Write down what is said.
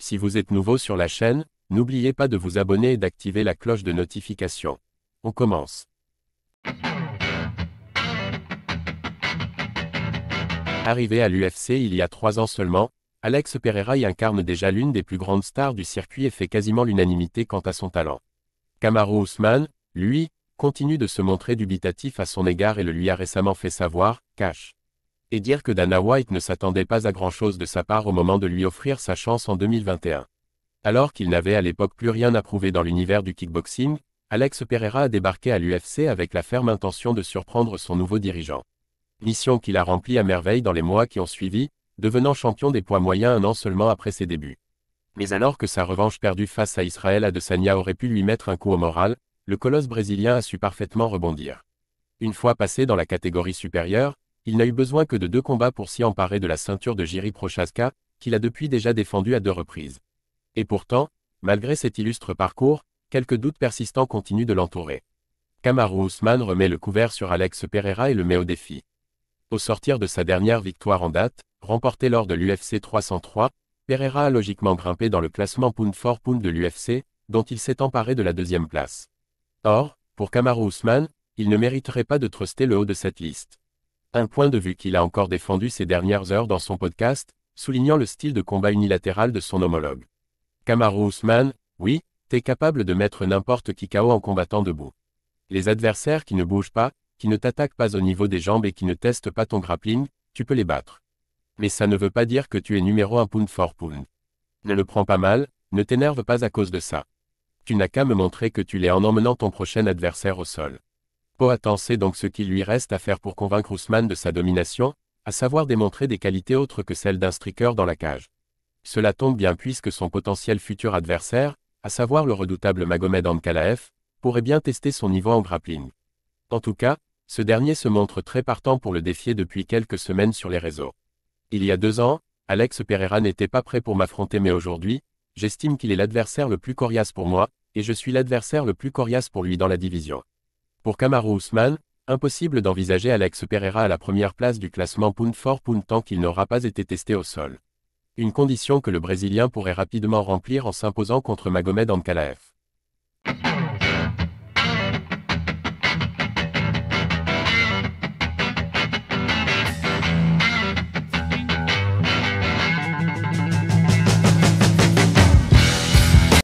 Si vous êtes nouveau sur la chaîne, n'oubliez pas de vous abonner et d'activer la cloche de notification. On commence. Arrivé à l'UFC il y a 3 ans seulement, Alex Pereira y incarne déjà l'une des plus grandes stars du circuit et fait quasiment l'unanimité quant à son talent. Kamaru Usman, lui, continue de se montrer dubitatif à son égard et le lui a récemment fait savoir, cash. Et dire que Dana White ne s'attendait pas à grand-chose de sa part au moment de lui offrir sa chance en 2021. Alors qu'il n'avait à l'époque plus rien à prouver dans l'univers du kickboxing, Alex Pereira a débarqué à l'UFC avec la ferme intention de surprendre son nouveau dirigeant. Mission qu'il a remplie à merveille dans les mois qui ont suivi, devenant champion des poids moyens 1 an seulement après ses débuts. Mais alors que sa revanche perdue face à Israël Adesanya aurait pu lui mettre un coup au moral, le colosse brésilien a su parfaitement rebondir. Une fois passé dans la catégorie supérieure, il n'a eu besoin que de 2 combats pour s'y emparer de la ceinture de Jiri Prochazka, qu'il a depuis déjà défendue à 2 reprises. Et pourtant, malgré cet illustre parcours, quelques doutes persistants continuent de l'entourer. Kamaru Usman remet le couvert sur Alex Pereira et le met au défi. Au sortir de sa dernière victoire en date, remportée lors de l'UFC 303, Pereira a logiquement grimpé dans le classement pound for pound de l'UFC, dont il s'est emparé de la 2e place. Or, pour Kamaru Usman, il ne mériterait pas de truster le haut de cette liste. Un point de vue qu'il a encore défendu ces dernières heures dans son podcast, soulignant le style de combat unilatéral de son homologue. Kamaru Usman, oui, t'es capable de mettre n'importe qui KO en combattant debout. Les adversaires qui ne bougent pas, qui ne t'attaquent pas au niveau des jambes et qui ne testent pas ton grappling, tu peux les battre. Mais ça ne veut pas dire que tu es numéro 1 pound for pound. Ne le prends pas mal, ne t'énerve pas à cause de ça. Tu n'as qu'à me montrer que tu l'es en emmenant ton prochain adversaire au sol. Poatan sait donc ce qu'il lui reste à faire pour convaincre Usman de sa domination, à savoir démontrer des qualités autres que celles d'un striker dans la cage. Cela tombe bien puisque son potentiel futur adversaire, à savoir le redoutable Magomed Ankalaev, pourrait bien tester son niveau en grappling. En tout cas, ce dernier se montre très partant pour le défier depuis quelques semaines sur les réseaux. Il y a 2 ans, Alex Pereira n'était pas prêt pour m'affronter mais aujourd'hui, j'estime qu'il est l'adversaire le plus coriace pour moi, et je suis l'adversaire le plus coriace pour lui dans la division. Pour Kamaru Usman, impossible d'envisager Alex Pereira à la première place du classement pound for pound tant qu'il n'aura pas été testé au sol. Une condition que le Brésilien pourrait rapidement remplir en s'imposant contre Magomed Ankalaev.